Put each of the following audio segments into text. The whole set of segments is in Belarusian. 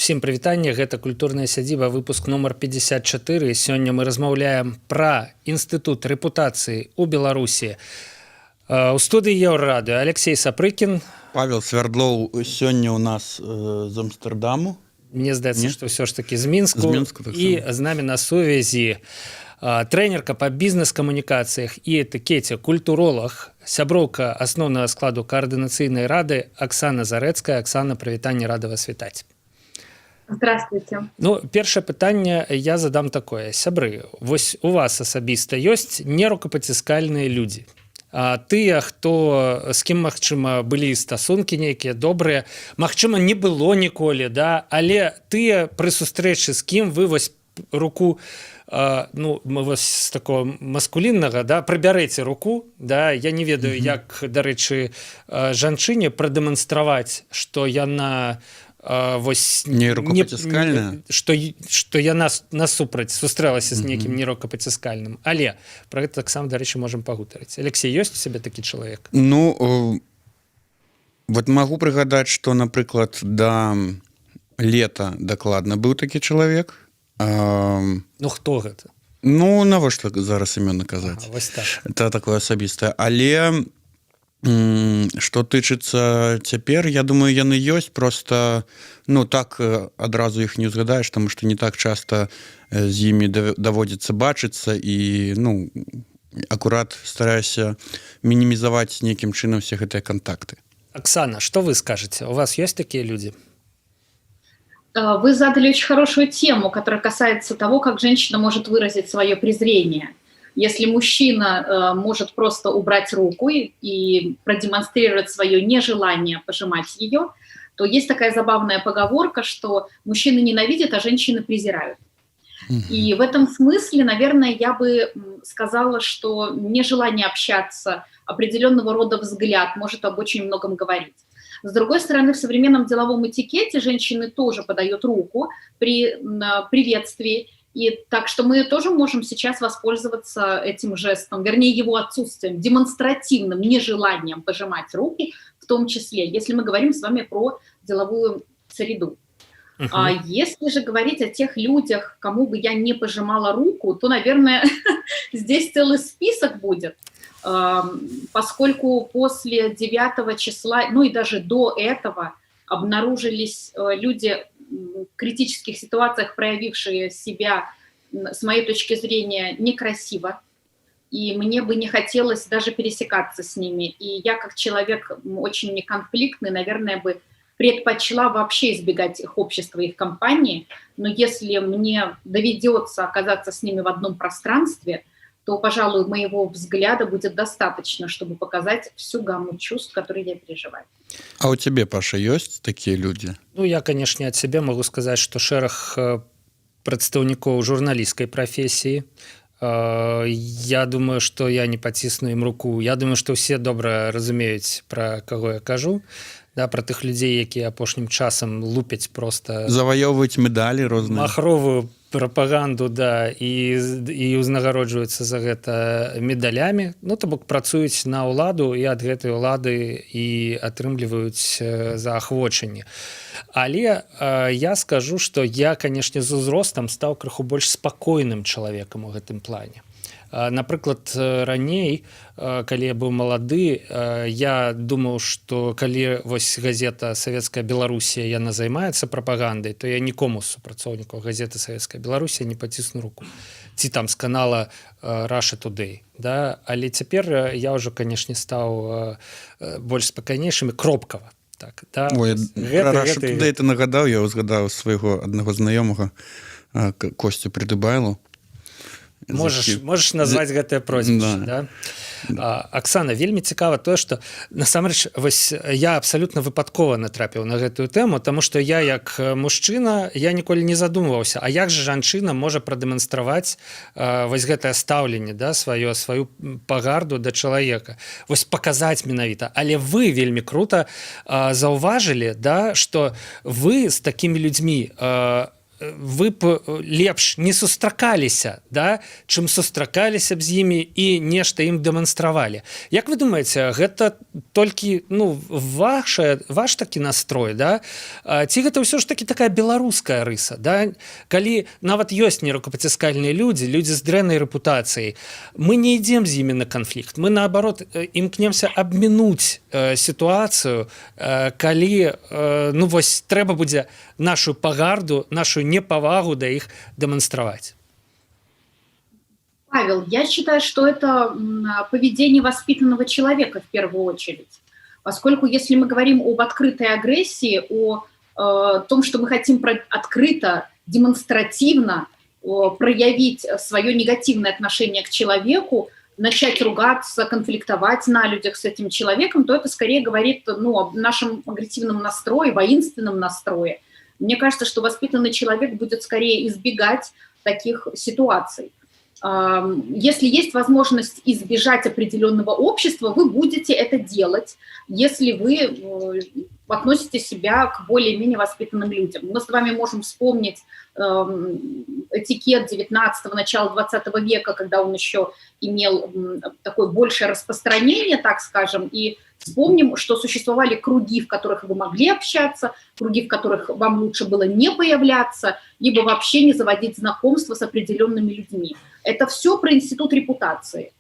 Усім прывітанне, гэта культурная сядзіба, выпуск нумар 54. Сёння мы размаўляем пра інстытут рэпутацыі ў Беларусі. У студыі Еўрарады Алексей Сапрыкін. Павел Свярдлоў сёння у нас з Амстэрдаму. Мне здаецца, што ўсё ж такі з Мінску. Так і з намі на сувязі трэнерка па бізнес-камунікацыях і этыкеце, культуролог, сяброўка асноўнага складу каардынацыйнай рады Аксана Зарэцкая. Аксана, прывітанне, рада вас вітаць. Здравствуйте. Ну, першае пытанне я задам такое. Сябры, вось у вас асабіста ёсць нерукапаціскальныя людзі. Тыя, хто з кім, магчыма, былі стасункі нейкія добрыя, магчыма, не было ніколі, да? Але тыя пры сустрэчы, з кім вы вось руку, ну, мы вось з такого маскуліннага, да, прыбярэце руку, да? Я не ведаю, як, дарэчы, жанчыне прадэманстраваць, што яна вось нерукапаціскальная, што яна насупраць сустрэлася з нейкім нерукапаціскальным. Але пра гэта таксама, дарэчы, можам пагутарыць. Алексей, ёсць у сябе такі чалавек? Ну, вот магу прыгадаць, што, напрыклад, да лета дакладна быў такі чалавек. Ну, хто гэта? Ну, навошта зараз імёны казаць? Вось так. Это такое асабістае. Але што тычыцца цяпер, я думаю, яны ёсць, просто, ну, так адразу іх не ўзгадаеш, таму што не так часта з імі даводзіцца бачыцца і, ну, акурат стараюся мінімізаваць нейкім чынам все гэтыя кантакты. Оксана, что вы скажете? У вас есть такие люди? Вы задали очень хорошую тему, которая касается того, как женщина может выразить свое презрение. Если мужчина может просто убрать руку и продемонстрировать свое нежелание пожимать ее, то есть такая забавная поговорка, что мужчины ненавидят, а женщины презирают. И в этом смысле, наверное, я бы сказала, что нежелание общаться, определенного рода взгляд может об очень многом говорить. С другой стороны, в современном деловом этикете женщины тоже подают руку при приветствии. И так что мы тоже можем сейчас воспользоваться этим жестом, вернее его отсутствием, демонстративным нежеланием пожимать руки, в том числе, если мы говорим с вами про деловую среду. А если же говорить о тех людях, кому бы я не пожимала руку, то, наверное, здесь целый список будет, поскольку после 9 числа, ну и даже до этого, обнаружились люди в критических ситуациях, проявившие себя, с моей точки зрения, некрасиво, и мне бы не хотелось даже пересекаться с ними. И я, как человек очень неконфликтный, наверное, бы предпочла вообще избегать их общества, их компании, но если мне доведется оказаться с ними в одном пространстве, то, пожалуй, моего взгляда будет достаточно, чтобы показать всю гамму чувств, которые я переживаю. А у тебе, Паша, есть такие люди? Ну, я, конечно, от себя могу сказать, что шэраг прадстаўнікоў журналісцкай прафесіі. Я думаю, что я не пацісну ім руку. Я думаю, что все добра разумеюць, пра каго я кажу. Да, пра тых людзей, якія апошнім часам лупяць просто... Заваёўваюць медалі розныя. Махровую прапаганду, да, і ўзнагароджваюцца за гэта медалямі. Ну, то бок працуюць на ўладу і ад гэтай улады і атрымліваюць заахвочанне. Але я скажу, што я, канешне, з узростам стаў крыху больш спакойным чалавекам у гэтым плане. Напрыклад, раней, калі я быў малады, я думаў, што калі вось газета «Савецкая Беларусія» яна займаецца прапагандай, то я нікому з супрацоўнікаў газеты «Савецкая Беларусія» не пацісну руку. Ці там з канала Russia Today. Да? Але цяпер я ўжо, канешне, стаў больш спакайнейшым і кропкава. Так, да? Ой, пра Russia Today ты нагадаў, я ўзгадаў свайго аднаго знаёмага Костю Прыдыбайлу. можаш назваць гэтае прозвішча, да? Аксана, вельмі цікава тое, што насамрэч вось я абсалютна выпадкова натрапіў на гэтую тэму, таму што я як мужчына я ніколі не задумваўся, а як жа жанчына можа прадэманстраваць вось гэтае стаўленне, да, сваю пагарду да чалавека, вось паказаць менавіта. Але вы вельмі крута заўважылі, да, што вы з такімі людзьмі вы б лепш не сустракаліся, да, чым сустракаліся б з імі і нешта ім дэманстравалі. Як вы думаеце, гэта толькі ваш такі настрой, да? Ці гэта ўсё ж такі такая беларуская рыса, да? Калі нават ёсць нерукапаціскальныя людзі з дрэннай рэпутацыяй, мы не ідзем з імі на канфлікт, мы наоборот імкнемся абмінуць сітуацыю, калі вось трэба будзе нашу пагарду, нашу непавагу да іх дэманстраваць. Павел, я считаю, что это поведение воспитанного человека в первую очередь. Поскольку если мы говорим об открытой агрессии, о том, что мы хотим открыто, демонстративно проявить свое негативное отношение к человеку, начать ругаться, конфликтовать на людях с этим человеком, то это скорее говорит о нашем агрессивном настрое, воинственном настрое. Мне кажется, что воспитанный человек будет скорее избегать таких ситуаций. Если есть возможность избежать определенного общества, вы будете это делать, если вы относите себя к более-менее воспитанным людям. Мы с вами можем вспомнить этикет 19-го, начала 20 века, когда он еще имел такое большее распространение, так скажем, и вспомним, что существовали круги, в которых вы могли общаться, круги, в которых вам лучше было не появляться, либо вообще не заводить знакомства с определенными людьми. Это все про институт репутации.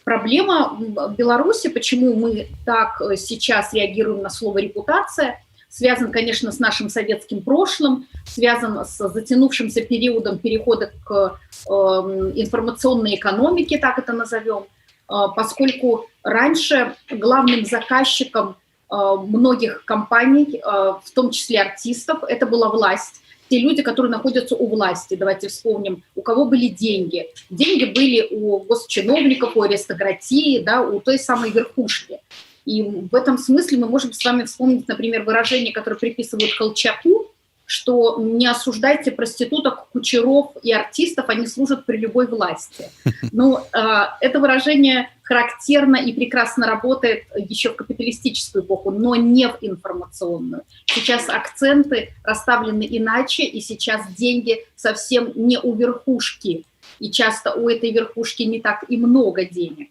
Проблема в Беларуси, почему мы так сейчас реагируем на слово «репутация», связан, конечно, с нашим советским прошлым, связан с затянувшимся периодом перехода к информационной экономике, так это назовем, поскольку раньше главным заказчиком многих компаний, в том числе артистов, это была власть. Те люди, которые находятся у власти, давайте вспомним, у кого были деньги. Деньги были у госчиновников, у аристократии, да, у той самой верхушки. И в этом смысле мы можем с вами вспомнить, например, выражение, которое приписывают Колчаку, что не осуждайте проституток, кучеров и артистов, они служат при любой власти. Но это выражение характерно и прекрасно работает еще в капиталистическую эпоху, но не в информационную. Сейчас акценты расставлены иначе, и сейчас деньги совсем не у верхушки. И часто у этой верхушки не так и много денег.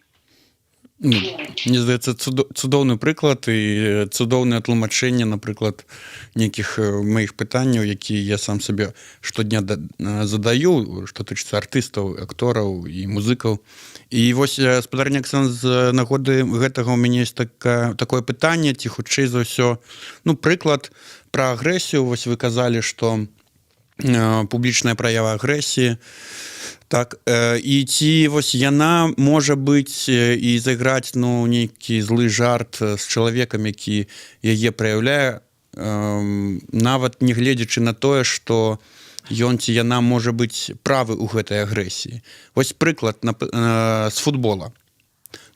Мне здаецца, цудоўны прыклад і цудоўнае тлумачэнне, напрыклад, нейкіх маіх пытанняў, якія я сам сабе штодня задаю, што тычыцца артыстаў, актораў і музыкаў. І вось, спадарня Аксан, з нагоды гэтага у мяне ёсць такое пытанне, ці хутчэй за ўсё, прыклад пра агрэсію. Вось вы казалі, што публічная праява агрэсіі, так, і ці вось яна можа быць і зайграць нейкі злы жарт з чалавекам, які яе праяўляе, нават не гледзячы на тое, што ён ці яна можа быць правы ў гэтай агрэсіі. Вось прыклад з футбола.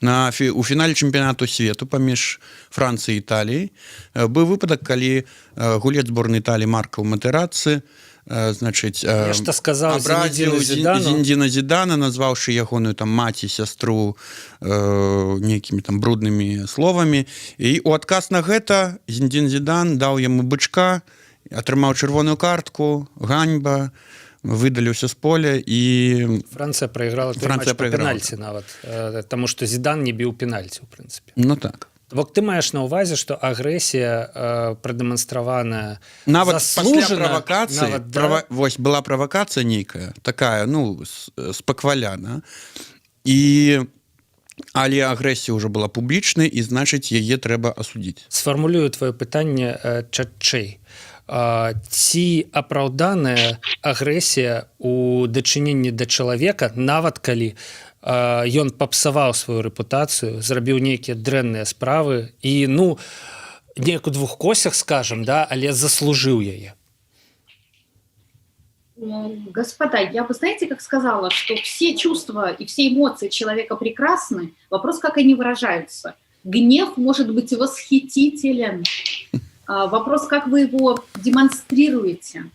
У фінале чэмпіянату свету паміж Францыяй і Італіяй быў выпадак, калі гулец зборнай Італіі Марко Матэрадзі нешта сказаў Зінедзіна Зідана, назваўшы ягоную маці, сястру нейкімі бруднымі словамі. І ў адказ на гэта Зінедзін Зідан даў яму бычка, атрымаў чырвоную картку, ганьба, выдаліўся з поля, і Францыя прайграла той матч па пенальці нават, таму што Зідан не біў пенальці, у прынцыпе. Ну так. Бок ты маеш на ўвазе, што агрэсія прадэманстраваная нават заслужана, пасля правакацыі, вось была правакацыя нейкая, такая, спакваляна, але агрэсія ўжо была публічнай, і значыць яе трэба асудзіць. Сфармулюю твоё пытанне чатчэй. Ці апраўданая агрэсія у дачыненні да чалавека, нават калі ён папсаваў сваю рэпутацыю, зрабіў нейкія дрэнныя справы і, неяк у двух косях, скажам, да, але заслужыў яе? Господа, я бы, знаете, как сказала, что все чувства и все эмоции человека прекрасны. Вопрос, как они выражаются. Гнев может быть восхитителен. Вопрос, как вы его демонстрируете.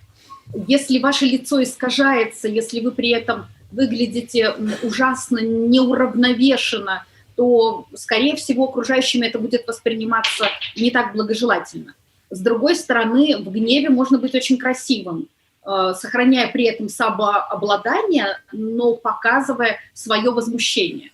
Если ваше лицо искажается, если вы при этом выглядите ужасно неуравновешенно, то, скорее всего, окружающими это будет восприниматься не так благожелательно. С другой стороны, в гневе можно быть очень красивым, сохраняя при этом самообладание, но показывая свое возмущение.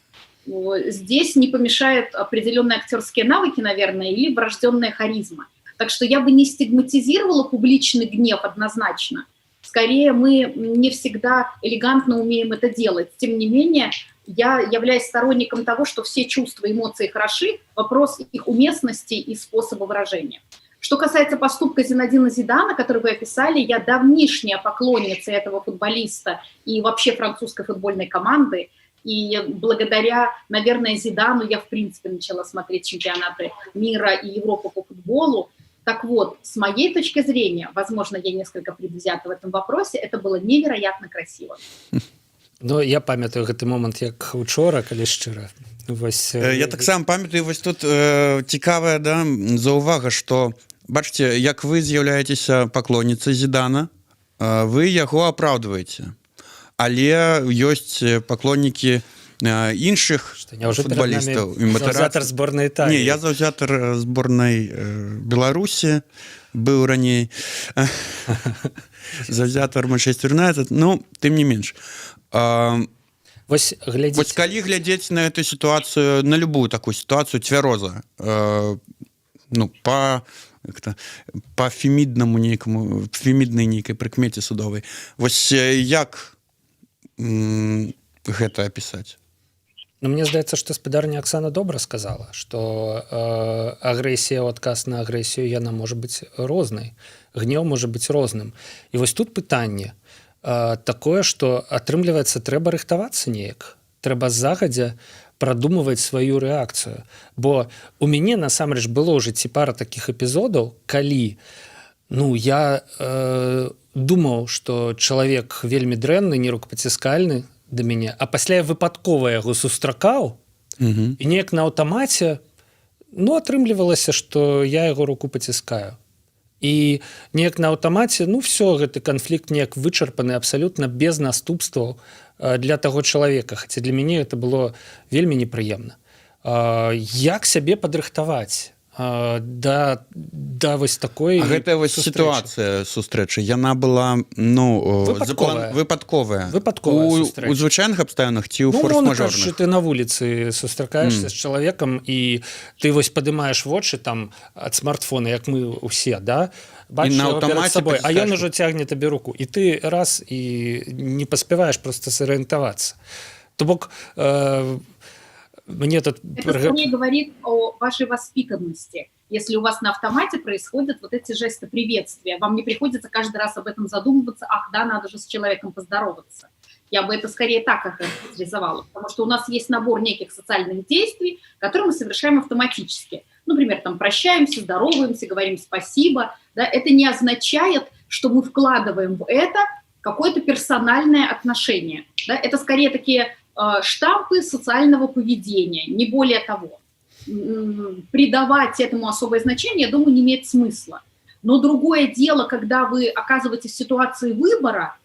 Здесь не помешают определенные актерские навыки, наверное, или врожденная харизма. Так что я бы не стигматизировала публичный гнев однозначно. Скорее, мы не всегда элегантно умеем это делать. Тем не менее, я являюсь сторонником того, что все чувства, эмоции хороши, вопрос их уместности и способа выражения. Что касается поступка Зинедина Зидана, который вы описали, я давнишняя поклонница этого футболиста и вообще французской футбольной команды. И благодаря, наверное, Зидану я, в принципе, начала смотреть чемпионаты мира и Европы по футболу. Так вот, с моей точки зрения, возможно, я несколько предвзята в этом вопросе, это было невероятно красиво. Ну, я памятаю гэты момант як учора, калі шчыра. Я таксама памятаю, вось тут цікавая заўвага, што бачыце, як вы з'яўляецеся паклонніцай Зідана, вы яго апраўдваеце. Але ёсць паклоннікі іншых футболістаў. Заўзятар зборнай Італіі. Не, я заўзятар зборнай Беларусі, быў раней. Заўзятар Манчестер Юнайтед, ну, тым не менш. Вось калі глядзець на эту сітуацыю, на любую такую сітуацыю цвяроза, ну, па феміднаму нейкаму, феміднай нейкай прыкмеце судовай. Вось як гэта апісаць? Ну, мне здаецца, што спадарня Аксана добра сказала, што агрэсія ў адказ на агрэсію яна можа быць рознай, гнеў можа быць розным. І вось тут пытанне такое, што атрымліваецца, трэба рыхтавацца неяк, трэба загадзя прадумваць сваю рэакцыю. Бо у мяне насамрэч было ў жыцці пара такіх эпізодаў, калі я думаў, што чалавек вельмі дрэнны, нерукапаціскальны да мяне, а пасля я выпадкова яго сустракаў, і неяк на аўтамаце атрымлівалася, што я яго руку паціскаю. І неяк на аўтамаце, все, гэты канфлікт неяк вычарпаны абсалютна без наступстваў для таго чалавека. Хаця для мяне это было вельмі непрыемна. Як сябе падрыхтаваць да вось такой гэтая вось сітуацыя сустрэчы, яна была выпадковая. У звычайных абставінах ці ў форс-мажорных? Ты на вуліцы сустракаешся з чалавекам і ты вось падымаеш вочы там ад смартфона, як мы ўсе, да? Бачыш яго перад сабой, а ён ужо цягне табе руку. І ты раз і не паспяваеш проста сарыентавацца. То бок мне тут... Это скорее говорит о вашей воспитанности. Если у вас на автомате происходят вот эти жесты приветствия, вам не приходится каждый раз об этом задумываться, ах, да, надо же с человеком поздороваться. Я бы это скорее так охарактеризовала, потому что у нас есть набор неких социальных действий, которые мы совершаем автоматически. Например, там прощаемся, здороваемся, говорим спасибо. Да? Это не означает, что мы вкладываем в это какое-то персональное отношение. Да? Это скорее такие штампы социального поведения, не более того. Придавать этому особое значение, я думаю, не имеет смысла. Но другое дело, когда вы оказываетесь в ситуации выбора,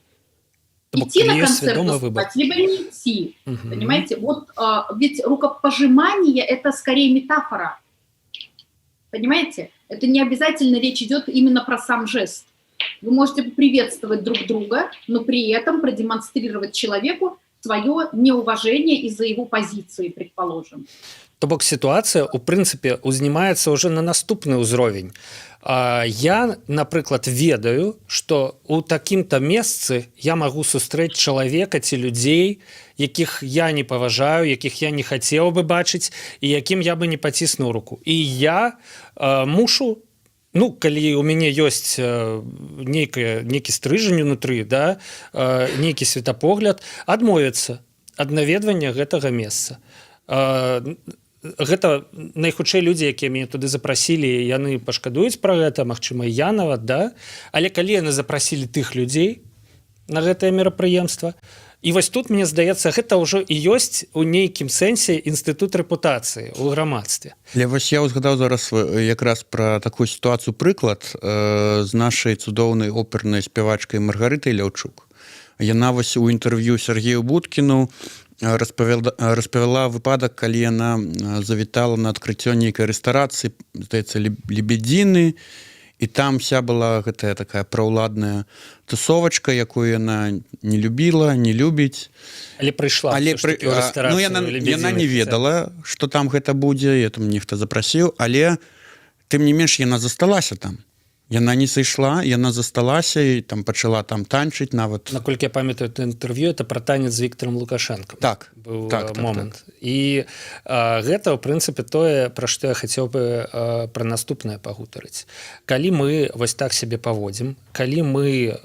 идти на концерт выступать, либо не идти. Понимаете? Вот ведь рукопожимание – это скорее метафора. Понимаете? Это не обязательно речь идет именно про сам жест. Вы можете приветствовать друг друга, но при этом продемонстрировать человеку свое неуважение из-за его позиции, предположим. То бок сітуацыя, у прынцыпе, узнімаецца ўжо на наступны ўзровень. Я, напрыклад, ведаю, што ў такім-то месцы я магу сустрэць чалавека ці людзей, якіх я не паважаю, якіх я не хацеў бы бачыць і якім я бы не паціснуў руку. І я мушу, калі у мяне ёсць нейкі стрыжань унутры, да, нейкі светапогляд, адмовіцца ад наведвання гэтага месца. Гэта найхутчэй людзі, якія мяне туды запрасілі, яны пашкадуюць пра гэта, магчыма, я нават, да? Але калі яны запрасілі тых людзей, на гэтае мерапрыемства. І вось тут, мне здаецца, гэта ўжо і ёсць у нейкім сэнсе інстытут рэпутацыі ў грамадстве. Але вось я узгадаў зараз якраз пра такую сітуацыю прыклад з нашай цудоўнай опернай спявачкай Маргарытай Ляўчук. Яна вось у інтэрв'ю Сергею Будкіну распавяла выпадак, калі яна завітала на адкрыццё нейкай рэстарацыі, здаецца, лебедзіны, і там вся была гэтая такая праўладная тусовачка, якую яна не любіла, не любіць. Але прыйшла яна не ведала, што там гэта будзе, я там нехта запрасіў, але тым не менш яна засталася там. Яна не сышла, яна засталася і там пачала там танчыць нават. Наколькі я памятаю інтэрв'ю, это пра танец з Віктарам Лукашэнкам. Так, быў момант. І гэта, ў прынцыпе, тое, пра што я хацеў бы пра наступнае пагутарыць. Калі мы вось так сябе паводзім, калі мы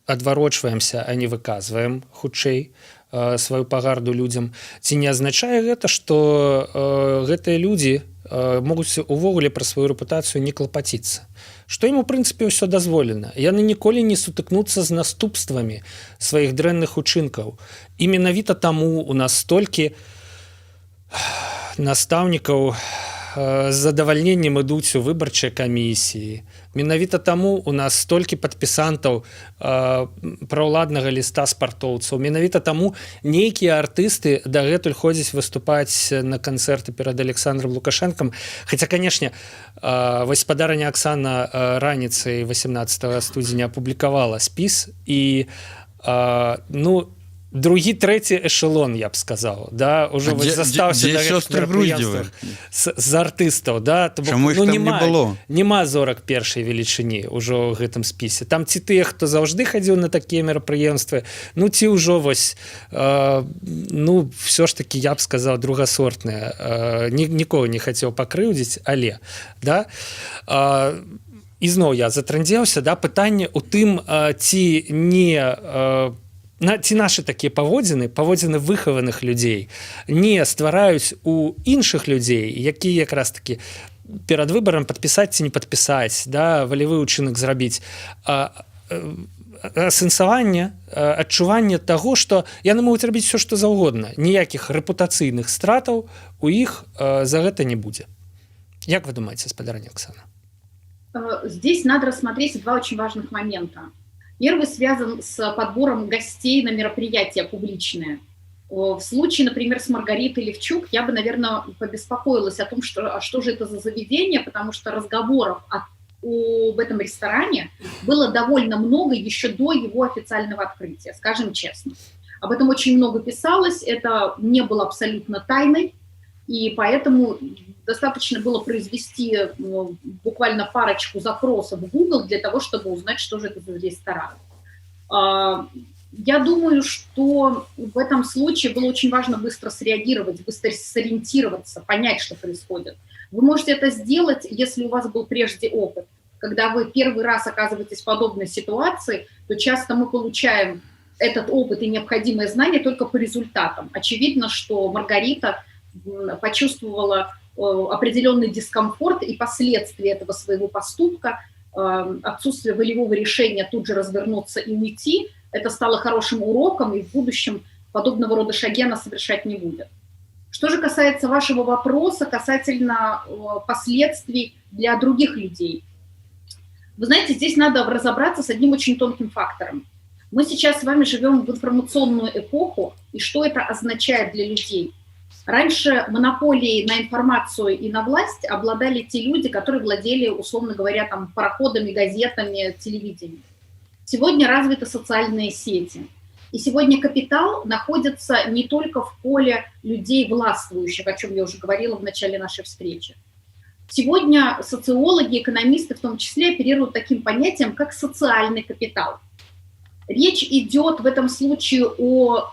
адварочваемся, а не выказваем хутчэй сваю пагарду людзям, ці не азначае гэта, што гэтыя людзі могуць увогуле пра сваю рэпутацыю не клапаціцца. Што ім, у прынцыпе, ўсё дазволена. Яны ніколі не сутыкнуцца з наступствамі сваіх дрэнных учынкаў. І менавіта таму у нас столькі настаўнікаў з задавальненнем ідуць у выбарчыя камісіі. Менавіта таму у нас столькі падпісантаў праўладнага ліста спартоўцаў. Менавіта таму нейкія артысты дагэтуль ходзяць выступаць на канцэрты перад Александром Лукашэнкам. Хаця, канешне, вось спадарыня Аксана раніцай 18 студзеня апублікавала спіс, і другі, трэці эшелон, я б сказаў, да, ўжо застаўся на гэтых мерапрыемствах з артыстаў, да, няма зорак першай велічыні ўжо ў гэтым спісе. Там ці тыя, хто заўжды хадзіў на такія мерапрыемствы, ці ўжо вось, ўсё ж такі, я б сказаў, другасортныя. Нікога не хацеў пакрыўдзіць, але, да, ізноў я затрандзеўся, да, пытанне ў тым, ці нашы такія паводзіны выхаваных людзей не ствараюць у іншых людзей, якія якраз такі перад выбарам падпісаць ці не падпісаць, да, валявы ўчынак зрабіць, асэнсаванне, адчуванне таго, што яны могуць рабіць все, што заўгодна. Ніякіх рэпутацыйных стратаў у іх за гэта не будзе. Як вы думаете, спадарня Оксана? Здесь надо рассмотреть два очень важных момента. Первый связан с подбором гостей на мероприятия публичные. В случае, например, с Маргаритой Левчук, я бы, наверное, побеспокоилась о том, что же это за заведение, потому что разговоров об этом ресторане было довольно много еще до его официального открытия, скажем честно. Об этом очень много писалось, это не было абсолютно тайной, и поэтому достаточно было произвести буквально парочку запросов в Google для того, чтобы узнать, что же это за ресторан. Я думаю, что в этом случае было очень важно быстро среагировать, быстро сориентироваться, понять, что происходит. Вы можете это сделать, если у вас был прежде опыт. Когда вы первый раз оказываетесь в подобной ситуации, то часто мы получаем этот опыт и необходимые знания только по результатам. Очевидно, что Маргарита почувствовала определенный дискомфорт и последствия этого своего поступка, отсутствие волевого решения тут же развернуться и уйти, это стало хорошим уроком, и в будущем подобного рода шаги она совершать не будет. Что же касается вашего вопроса касательно последствий для других людей. Вы знаете, здесь надо разобраться с одним очень тонким фактором. Мы сейчас с вами живем в информационную эпоху, и что это означает для людей? Раньше монополией на информацию и на власть обладали те люди, которые владели, условно говоря, там, пароходами, газетами, телевидением. Сегодня развиты социальные сети. И сегодня капитал находится не только в поле людей властвующих, о чем я уже говорила в начале нашей встречи. Сегодня социологи, экономисты в том числе оперируют таким понятием, как социальный капитал. Речь идет в этом случае о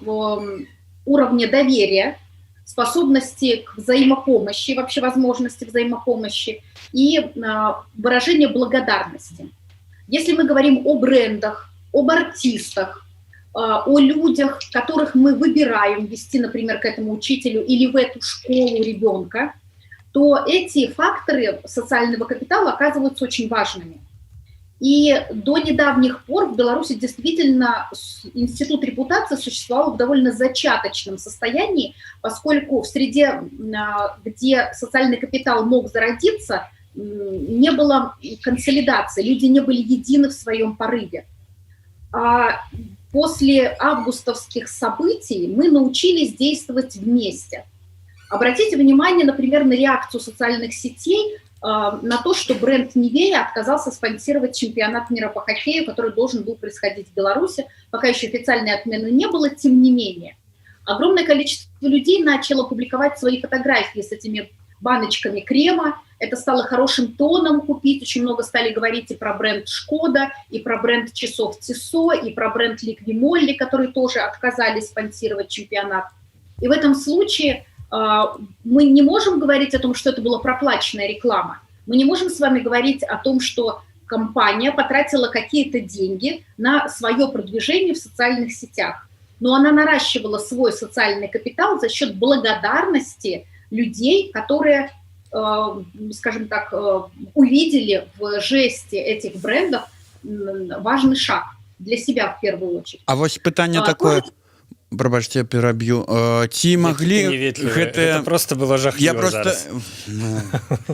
уровне доверия, способности к взаимопомощи, вообще возможности взаимопомощи и выражение благодарности. Если мы говорим о брендах, об артистах, о людях, которых мы выбираем вести, например, к этому учителю или в эту школу ребенка, то эти факторы социального капитала оказываются очень важными. И до недавних пор в Беларуси действительно институт репутации существовал в довольно зачаточном состоянии, поскольку в среде, где социальный капитал мог зародиться, не было консолидации, люди не были едины в своем порыве. А после августовских событий мы научились действовать вместе. Обратите внимание, например, на реакцию социальных сетей на то, что бренд Nivea отказался спонсировать чемпионат мира по хоккею, который должен был происходить в Беларуси. Пока еще официальной отмены не было, тем не менее. Огромное количество людей начало публиковать свои фотографии с этими баночками крема. Это стало хорошим тоном купить. Очень много стали говорить и про бренд Шкода, и про бренд часов Тисо, и про бренд Ликви Молли, которые тоже отказались спонсировать чемпионат. И в этом случае мы не можем говорить о том, что это была проплаченная реклама. Мы не можем с вами говорить о том, что компания потратила какие-то деньги на свое продвижение в социальных сетях. Но она наращивала свой социальный капитал за счет благодарности людей, которые, скажем так, увидели в жесте этих брендов важный шаг для себя в первую очередь. А вось пытанне такое... Прабачце, я пераб'ю. Ці маглі гэта просто было жахліва зараз.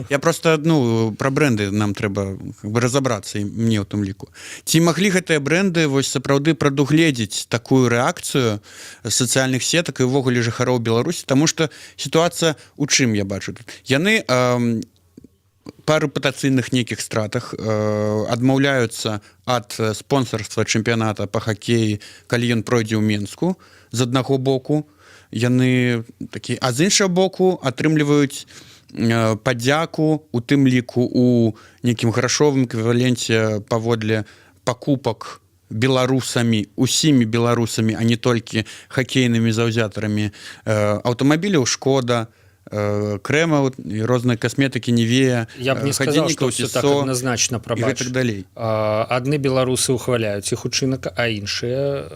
Я просто пра брэнды нам трэба разабрацца, і мне ў тым ліку. Ці маглі гэтыя брэнды вось сапраўды прадугледзець такую рэакцыю сацыяльных сетак і ўвогуле жыхароў Беларусі, таму што сітуацыя у чым я бачу тут. Яны па рэпутацыйных нейкіх стратах адмаўляюцца ад спонсарства чэмпіяната па хакеі, калі ён пройдзе ў Менску. З аднаго боку яны такі, а з іншага боку атрымліваюць падзяку, у тым ліку у нейкім грашовым эквіваленце паводле пакупак беларусамі, усімі беларусамі, а не толькі хакейнымі заўзятарамі аўтамабіляў Шкода, крэма і розныя касметыкі Nivea, я б не сказал, что все так однозначно, прабач. І так далей. Адны беларусы ухваляюць іх учынак, а іншыя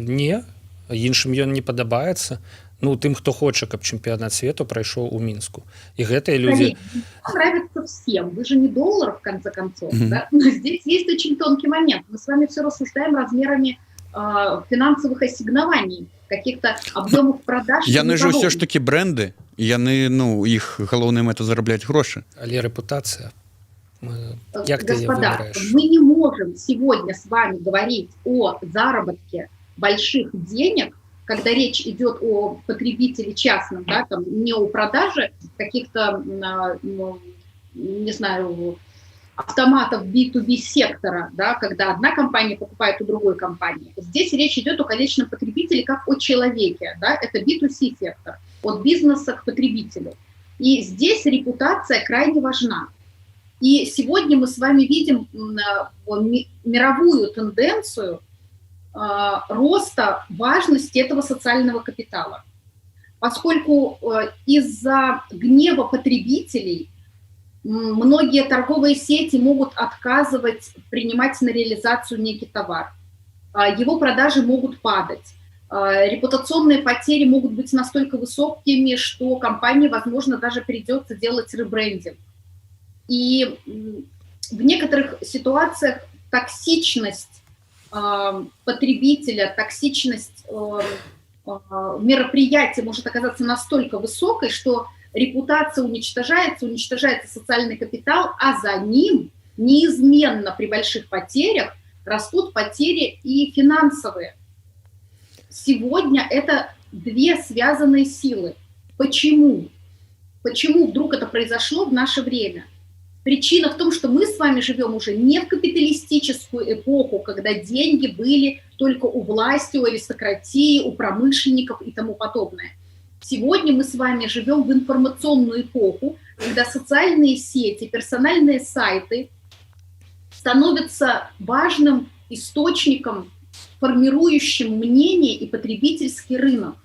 не. Іншым ён не падабаецца. Тым, хто хоча, каб чэмпіянат свету прайшоў у Мінску. И гэтыя люди... Нравится всем. Вы же не доллар, в конце концов. Да? Но здесь есть очень тонкий момент. Мы с вами все рассуждаем размерами финансовых ассигнований, каких-то объемов продаж. Яны же ўсё ж таки бренды, яны, іх галоўная мэта зарабляць грошы. Але рэпутацыя. Господа, мы не можем сегодня с вами говорить о заработке больших денег, когда речь идет о потребителе частном, да, там, не о продаже каких-то, не знаю, автоматов B2B сектора, да, когда одна компания покупает у другой компании. Здесь речь идет о конечном потребителе как о человеке, да, это B2C сектор, от бизнеса к потребителю. И здесь репутация крайне важна. И сегодня мы с вами видим мировую тенденцию роста важности этого социального капитала. Поскольку из-за гнева потребителей многие торговые сети могут отказывать принимать на реализацию некий товар. Его продажи могут падать. Репутационные потери могут быть настолько высокими, что компании, возможно, даже придется делать ребрендинг. И в некоторых ситуациях токсичность потребителя, токсичность мероприятия может оказаться настолько высокой, что репутация уничтожается социальный капитал, а за ним неизменно при больших потерях растут потери и финансовые. Сегодня это две связанные силы. Почему? Почему вдруг это произошло в наше время? Причина в том, что мы с вами живем уже не в капиталистическую эпоху, когда деньги были только у власти, у аристократии, у промышленников и тому подобное. Сегодня мы с вами живем в информационную эпоху, когда социальные сети, персональные сайты становятся важным источником, формирующим мнение и потребительский рынок.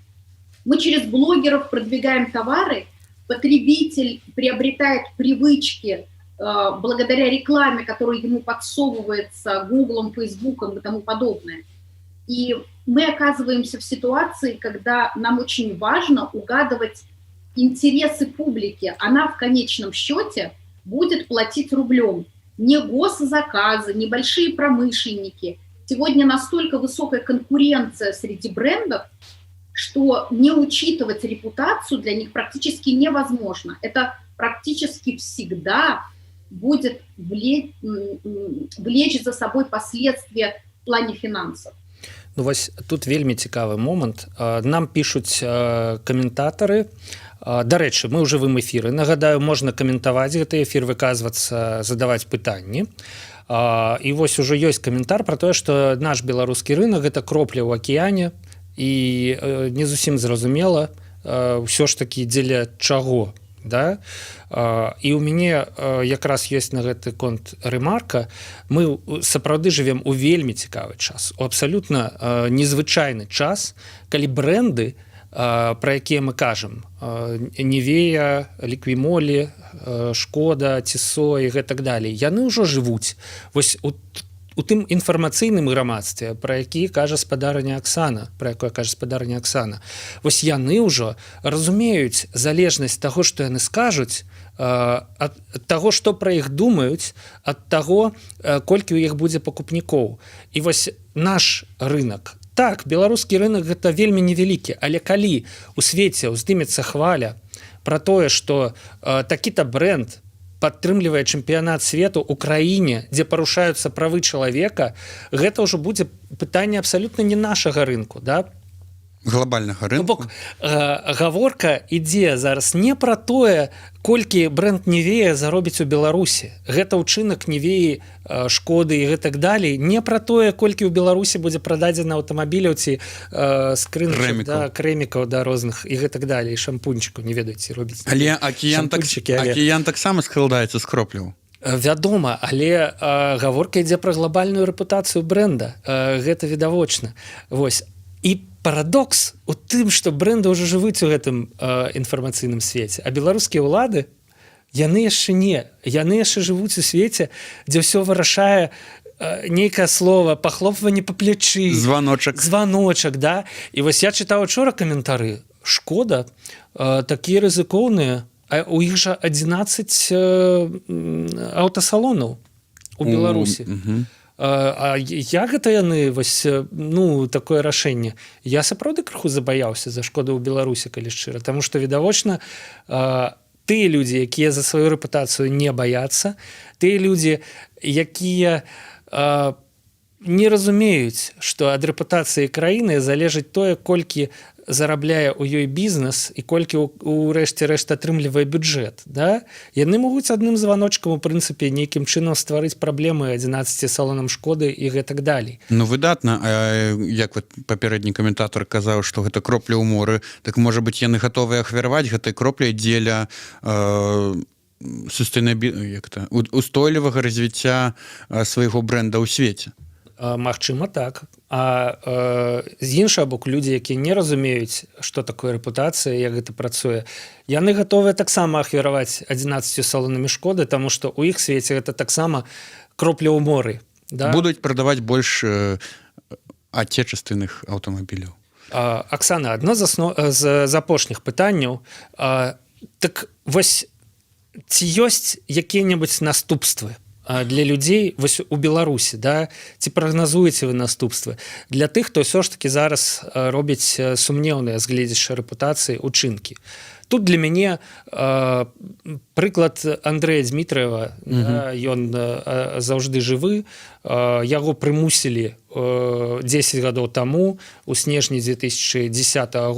Мы через блогеров продвигаем товары, потребитель приобретает привычки благодаря рекламе, которая ему подсовывается Гуглом, Фейсбуком и тому подобное. И мы оказываемся в ситуации, когда нам очень важно угадывать интересы публики. Она в конечном счете будет платить рублем. не госзаказы, небольшие промышленники. Сегодня настолько высокая конкуренция среди брендов, что не учитывать репутацию для них практически невозможно. Это практически всегда будет влечь за собой последствия в плане финансов. Ну вось тут вельмі цікавы момант. Нам пішуць каментатары. Дарэчы, мы ў жывым эфіры. Нагадаю, можна каментаваць гэты эфір, выказвацца, задаваць пытанні. І вось ужо ёсць каментар пра тое, што наш беларускі рынок гэта кропля ў акіяне, і не зусім зразумела ўсё ж такі дзеля чаго. Да? І у мяне якраз ёсць на гэты конт рэмарка. Мы сапраўды жывем у вельмі цікавы час, у абсалютна незвычайны час, калі брэнды, пра якія мы кажам, Нівея, Ліквімолі, Шкода, Тісо і гэтак далей, яны ўжо жывуць вось у тым інфармацыйным грамадстве, пра які кажа спадарня Аксана, пра якое кажа спадарня Аксана. Вось яны ўжо разумеюць залежнасць таго, што яны скажуць, ад таго, што пра іх думаюць, ад таго, колькі ў іх будзе пакупнікоў. І вось наш рынок, так, беларускі рынок гэта вельмі невялікі, але калі у свеце ўздымецца хваля пра тое, што такі-то бренд падтрымлівае чэмпіянат свету ў краіне, дзе парушаюцца правы чалавека, гэта ўжо будзе пытанне абсалютна не нашага рынку, да? Глобальнага рынку. Бок гаворка ідзе зараз не пра тое, колькі бренд Нівея заробіць у Беларусі. Гэта ўчынак Нівеі, Шкоды і гэтак далей. Не пра тое, колькі ў Беларусі будзе прададзена аўтамабіляў ці скрынчак, да, крэмікаў, да, розных і гэтак далей, шампунчыкаў, не ведаеце, робіць. Але акіян таксама складаецца з кропляў. Вядома, але гаворка ідзе пра глобальную рэпутацыю бренда. Гэта відавочна. Вось. І парадокс у тым, што бренды ўжо жывуць у гэтым інфармацыйным свеце, а беларускія ўлады, яны яшчэ не. Яны яшчэ жывуць у свеце, дзе ўсё вырашае нейкае слово, пахлопванне па плячы. Званочак, да. І вось я чытаў учора каментары. Шкода, такія рызыкоўныя, а у іх жа 11 аўтасалонаў у Беларусі. А як гэта яны, вось, ну, такое рашэнне? Я сапраўды крыху забаяўся за Шкоду ў Беларусі, калі шчыра, таму што відавочна тыя людзі, якія за сваю рэпутацыю не баяцца, тыя людзі, якія не разумеюць, што ад рэпутацыі краіны залежыць тое, колькі зарабляе ў ёй бізнес і колькі ў рэшце рэшт атрымлівае бюджэт, да? Яны могуць адным званочкам у прынцыпе нейкім чынам стварыць праблемы 11 салонам Шкоды і гэтак далей. Ну выдатна, як вот папярэдні каментатар казаў, што гэта кропля ў моры, так можа быць яны гатовыя ахвяраваць гэтай кропляй дзеля устойлівага развіцця свайго брэнда ў свеце. Магчыма, так. А з іншага боку, людзі, якія не разумеюць, што такое рэпутацыя, як гэта працуе, яны гатовыя таксама ахвяраваць 11 салонамі Шкоды, таму што ў іх свеце гэта таксама кропля ў моры. Да? Будуць прадаваць больш отечественных аўтамабіляў. Аксана, адно з апошніх пытанняў. Так вось, ці ёсць якія-небудзь наступствы для людзей вось у Беларусі, да? Ці прагназуеце вы наступствы для тых, хто ўсё ж такі зараз робіць сумнеўныя з гледзяча рэпутацыі ўчынкі? Тут для мяне прыклад Андрэя Дзмітраева, да, ён заўжды жывы, яго прымусілі 10 гадоў таму у снежні 2010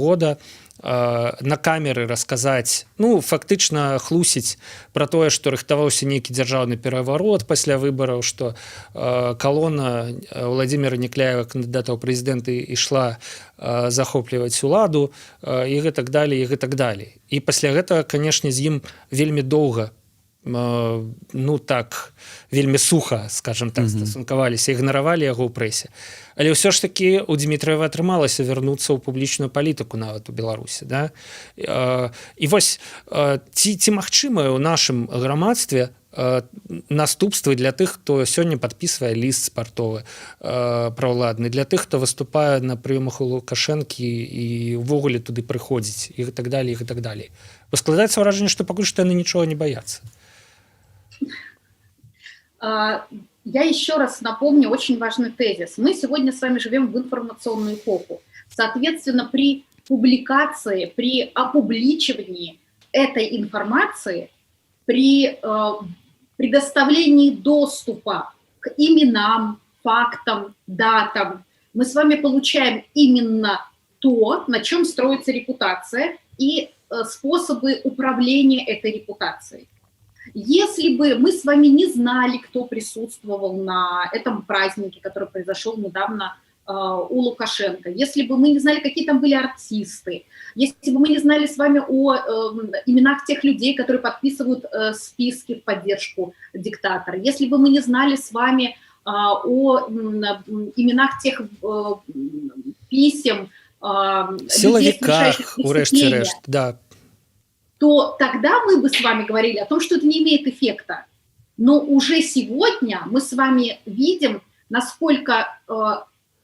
года на камеры расказаць, ну, фактычна хлусіць пра тое, што рыхтаваўся нейкі дзяржаўны пераварот пасля выбараў, што калона Владзіміра Някляева, кандыдата ў прэзідэнты, ішла захопліваць уладу і гэтак далей, і гэтак далей. І пасля гэтага, канешне, з ім вельмі доўга, ну так, вельмі суха, скажем так, стасункаваліся, ігнаравалі яго ў прэсе. Але ўсё ж такі у Дзмітраева атрымалася вярнуцца ў публічную палітыку нават у Беларусі. Да? І вось ці магчымае ў нашым грамадстве наступствы для тых, хто сёння падпісвае ліст спартовы праўладны, для тых, хто выступае на прыёмах у Лукашэнкі і ўвогуле туды прыходзіць і так далей, і так далей. Бо складаецца ўражанне, што пакуль што яны нічога не баяцца. Я еще раз напомню очень важный тезис. Мы сегодня с вами живем в информационную эпоху. Соответственно, при публикации, при опубличивании этой информации, при предоставлении доступа к именам, фактам, датам, мы с вами получаем именно то, на чем строится репутация и способы управления этой репутацией. Если бы мы с вами не знали, кто присутствовал на этом празднике, который произошел недавно у Лукашенко, если бы мы не знали, какие там были артисты, если бы мы не знали с вами о именах тех людей, которые подписывают списки в поддержку диктатора, если бы мы не знали с вами о именах тех писем, силовиках, урешті-решт, да. то тогда мы бы с вами говорили о том, что это не имеет эффекта. Но уже сегодня мы с вами видим, насколько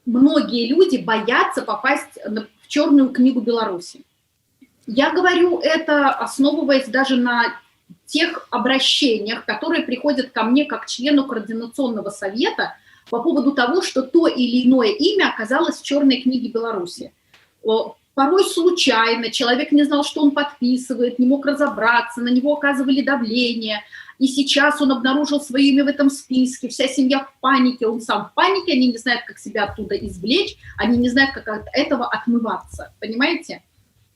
многие люди боятся попасть в черную книгу Беларуси. Я говорю это, основываясь даже на тех обращениях, которые приходят ко мне как члену Координационного совета по поводу того, что то или иное имя оказалось в черной книге Беларуси. Порой случайно, человек не знал, что он подписывает, не мог разобраться, на него оказывали давление, и сейчас он обнаружил свое имя в этом списке, вся семья в панике, он сам в панике, они не знают, как себя оттуда извлечь, они не знают, как от этого отмываться, понимаете?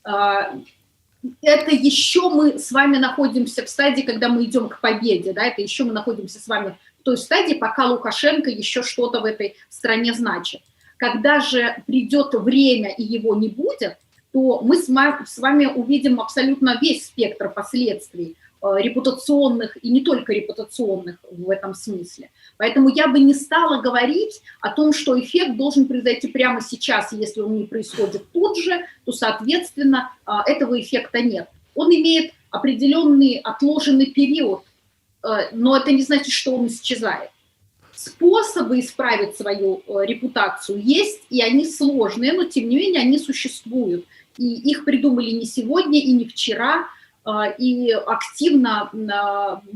Это еще мы с вами находимся в стадии, когда мы идем к победе, да, это еще мы находимся с вами в той стадии, пока Лукашенко еще что-то в этой стране значит. Когда же придет время и его не будет, то мы с вами увидим абсолютно весь спектр последствий репутационных и не только репутационных в этом смысле. Поэтому я бы не стала говорить о том, что эффект должен произойти прямо сейчас, и если он не происходит тут же, то, соответственно, этого эффекта нет. Он имеет определенный отложенный период, но это не значит, что он исчезает. Способы исправить свою репутацию есть, и они сложные, но тем не менее они существуют. И их придумали не сегодня и не вчера, и активно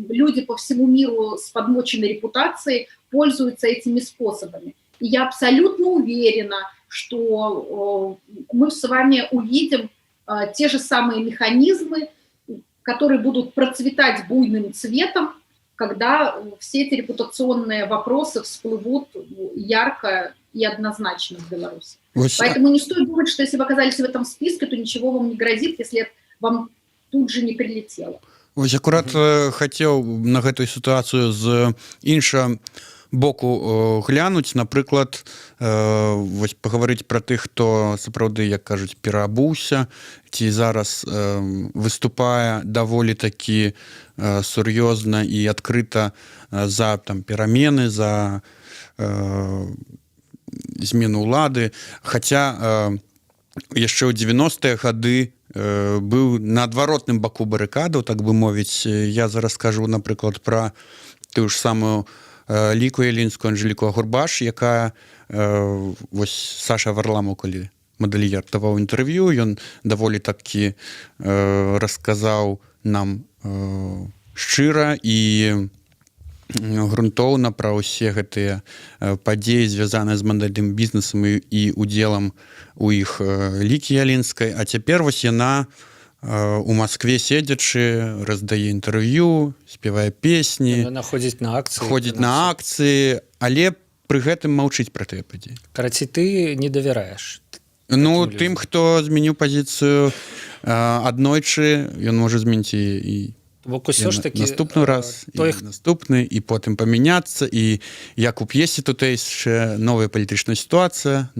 люди по всему миру с подмоченной репутацией пользуются этими способами. И я абсолютно уверена, что мы с вами увидим те же самые механизмы, которые будут процветать буйным цветом, когда все эти репутационные вопросы всплывут ярко и однозначно в Беларуси. Поэтому не стоит думать, что если вы оказались в этом списке, то ничего вам не грозит, если вам тут же не прилетело. Вось акурат хацеў на гэтую сітуацыю з іншага боку глянуць, напрыклад, вось пагаварыць пра тых, хто сапраўды, як кажуць, пераабуўся, ці зараз выступае даволі такі сур'ёзна і адкрыта за там перамены, за змену ўлады, хаця яшчэ ў 90-е гады быў на адваротным баку барыкадаў, так бы мовіць. Я зараз скажу, напрыклад, пра тую ж самую Ліку Ялінскую, Анжеліку Агурбаш, якая вось Саша Варламаў, калі мадэльер даваў інтэрв'ю, ён даволі такі расказаў нам шчыра і грунтоўна пра ўсе гэтыя падзеі, звязаныя з мадэльным бізнесам і удзелам у іх Лікі Ялінскай. А цяпер вось яна у Маскве седзячы раздае інтэрв'ю, спявае песні, Яна ходзіць на акцыі, але пры гэтым маўчыць пра тыя падзеі. Карацей, ты не давяраеш. Ну, тым, хто змяніў пазіцыю аднойчы, ён можа змяніць і наступны раз, і наступны, і потым памяняцца, і як у п'есе тутэйшая новая палітычная сітуацыя,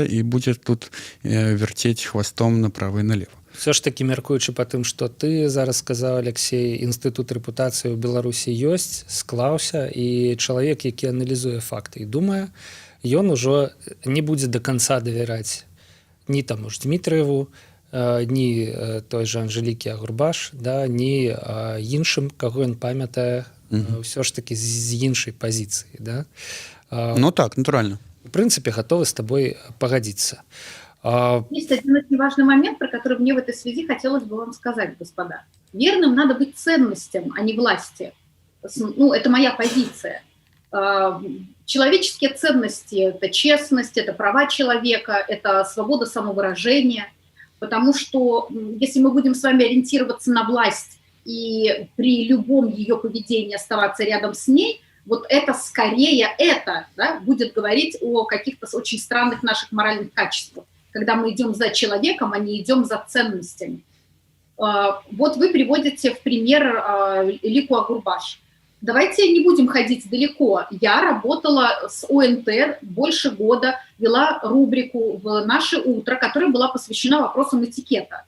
і будзе тут вярцець хвастом направа і налево. Все ж таки, мяркуючы па тым, што ты зараз сказаў, Алексей, інстытут рэпутацыі ў Беларусі ёсць, склаўся, і чалавек, які аналізуе факты і думае, ён ужо не будзе да канца давяраць ні таму ж Дмітрыеву, ні той жа Анжелікі Агурбаш, да, ні іншым, каго ён памятае ўсё ж таки з іншай пазіцыі. Да? Ну так, натуральна. В прынцыпе, гатовы з табой пагадзіцца. Есть один очень важный момент, про который мне в этой связи хотелось бы вам сказать, господа. Верным надо быть ценностям, а не власти. Ну, это моя позиция. Человеческие ценности – это честность, это права человека, это свобода самовыражения. Потому что если мы будем с вами ориентироваться на власть и при любом ее поведении оставаться рядом с ней, вот это скорее да, будет говорить о каких-то очень странных наших моральных качествах, когда мы идем за человеком, а не идем за ценностями. Вот вы приводите в пример Лику Агурбаш. Давайте не будем ходить далеко. Я работала с ОНТ больше года, вела рубрику в «Наше утро», которая была посвящена вопросам этикета.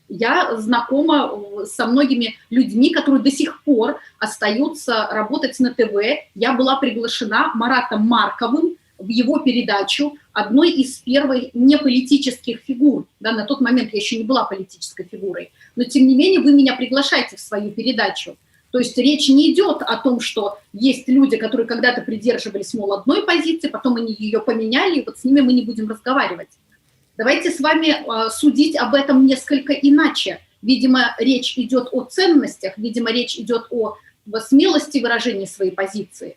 Я знакома со многими людьми, которые до сих пор остаются работать на ТВ. Я была приглашена Маратом Марковым в его передачу, одной из первых неполитических фигур. Да, на тот момент я еще не была политической фигурой. Но, тем не менее, вы меня приглашаете в свою передачу. То есть речь не идет о том, что есть люди, которые когда-то придерживались, мол, одной позиции, потом они ее поменяли, и вот с ними мы не будем разговаривать. Давайте с вами судить об этом несколько иначе. Видимо, речь идет о ценностях, видимо, речь идет о смелости выражения своей позиции.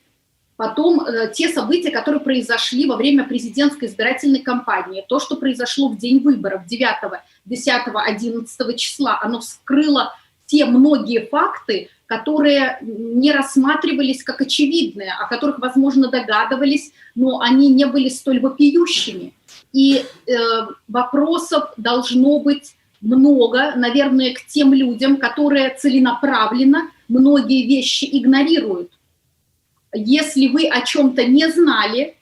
Потом те события, которые произошли во время президентской избирательной кампании, то, что произошло в день выборов 9, 10, 11 числа, оно вскрыло те многие факты, которые не рассматривались как очевидные, о которых, возможно, догадывались, но они не были столь вопиющими. И вопросов должно быть много, наверное, к тем людям, которые целенаправленно многие вещи игнорируют. Если вы о чем-то не знали,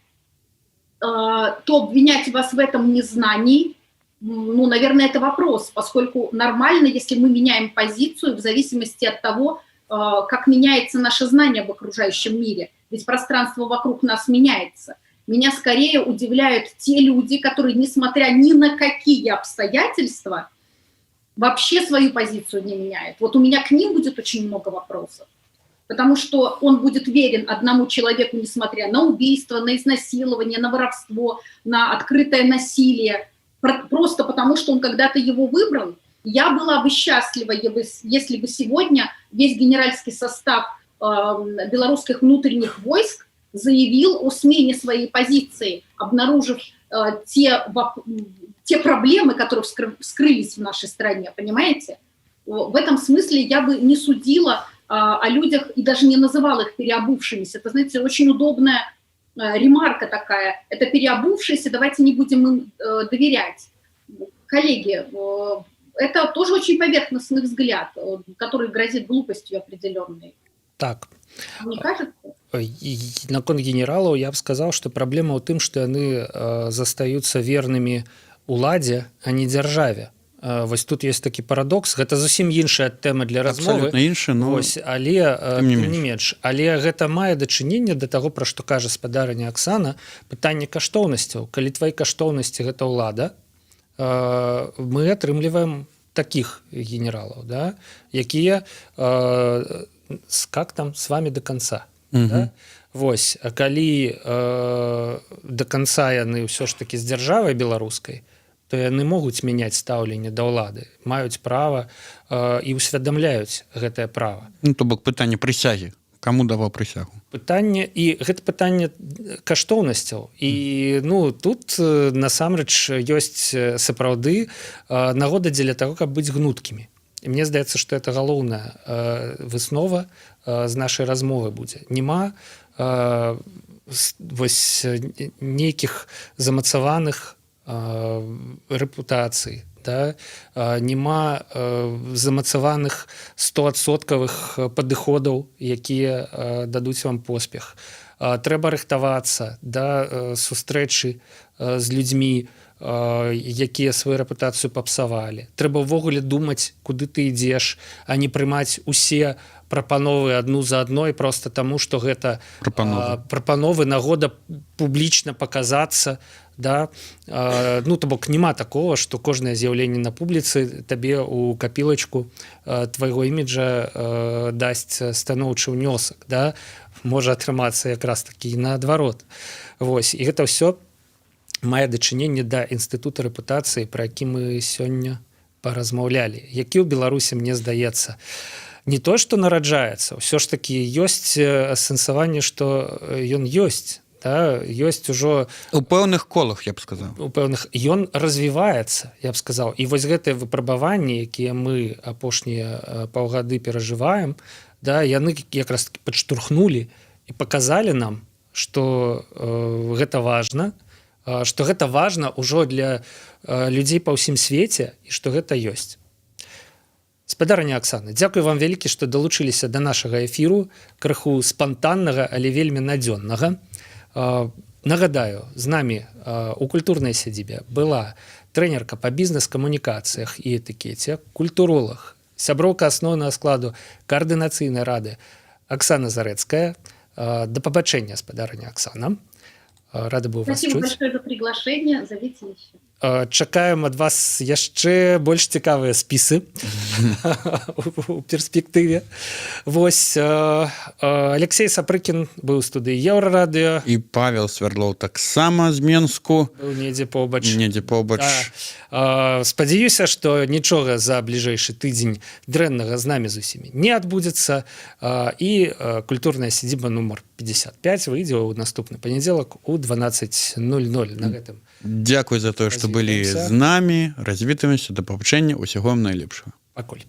то обвинять вас в этом незнании, ну, наверное, это вопрос, поскольку нормально, если мы меняем позицию в зависимости от того, как меняется наше знание об окружающем мире. Ведь пространство вокруг нас меняется. Меня скорее удивляют те люди, которые, несмотря ни на какие обстоятельства, вообще свою позицию не меняют. Вот у меня к ним будет очень много вопросов. Потому что он будет верен одному человеку, несмотря на убийство, на изнасилование, на воровство, на открытое насилие, просто потому что он когда-то его выбрал. Я была бы счастлива, если бы сегодня весь генеральский состав белорусских внутренних войск заявил о смене своей позиции, обнаружив те проблемы, которые вскрылись в нашей стране, понимаете? В этом смысле я бы не судила о людях и даже не называла их переобувшимися. Это, знаете, очень удобная ремарка такая. Это переобувшиеся, давайте не будем им доверять. Коллеги, это тоже очень поверхностный взгляд, который грозит глупостью определенной. Так. Не кажется? Наконт генералаў я б сказаў, што праблема ў тым, што яны застаюцца вернымі уладзе, а не дзяржаве. Вось тут есть такі парадокс, гэта зусім іншая тэма для размовы. Абсолютно іншая, но Вось, але не менш. Але гэта мае дачыненне да таго, пра што кажа спадарыня Аксана, пытанне каштоўнасцяў. Калі твои каштоўнасці гэта ўлада, мы атрымліваем таких генералаў, да, якія как там с вами до конца. Да? Вось, а калі до конца яны ўсё ж таки з дзяржавай беларускай, то яны могуць мяняць стаўленне да ўлады, маюць права і усвядамляюць гэтае права. Ну, то бок пытанне прысягі. Каму даваў прысягу? Пытанне, і гэта пытанне каштоўнасцяў. І ну, тут насамрэч ёсць сапраўды нагода дзеля таго, каб быць гнуткімі. І мне здаецца, што это галоўная выснова з нашай размовы будзе. Нема вось нейкіх замацаваных рэпутацый, да? Нема замацаваных 100% падыходаў, якія дадуць вам поспех. Трэба рыхтавацца да сустрэчы з людзьмі, якія сваю рэпутацыю папсавалі. Трэба ўвогуле думаць, куды ты ідзеш, а не прымаць усе прапановы адну за адной проста таму, што гэта прапановы, нагода публічна паказацца. Да? Ну, то бок няма такого, што кожнае з'яўленне на публіцы табе ў капілачку твайго іміджа дасць станоўчы ўнёсак. Да? Можа атрымацца якраз такі наадварот. Вось. І гэта ўсё мае дачыненне да інстытута рэпутацыі, пра які мы сёння паразмаўлялі, які ў Беларусі, мне здаецца, не то што нараджаецца, ўсё ж такі ёсць асэнсаванне, што ён ёсць, да? Ёсць ужо у пэўных колах, я б сказаў. у пэўных, ён развіваецца, я б сказаў, і вось гэтыя выпрабаванні, якія мы апошнія паўгады перажываем, да, яны якраз падштурхнулі і паказалі нам, што гэта важна, што гэта важна ўжо для людзей па ўсім свеце і што гэта ёсць. Спадарня Аксана, дзякуй вам вялікі, што далучыліся да нашага эфіру, крыху спантаннага, але вельмі надзённага. Нагадаю, з намі у культурнай сядзібе была трэнерка па бізнес-камунікацыях і этыкеце, культуролог, сяброўка асноўнага складу каардынацыйнай рады Аксана Зарэцкая. До пабачэння, спадарня Аксана. Рады быў вас Спасибо чуць. большое за приглашение. Зовите еще. Чакаем ад вас яшчэ больш цікавыя спісы у перспектыве. Вось Алексей Сапрыкін быў у студыі Еўрарадыё. І Павел Свярдлоў таксама з Менску. Быў недзе побач. Недзе побач. Спадзяюся, што нічога за бліжэйшы тыдзень дрэннага з намі з усімі не адбудзецца, і культурная сядзіба нумар 55 выйдзе ў наступны панядзелак у 12:00 на гэтым. Дзякуй за тое, што былі Развітаемся. з намі, развітаемся, да пабачэння, усяго вам найлепшага. Пакуль.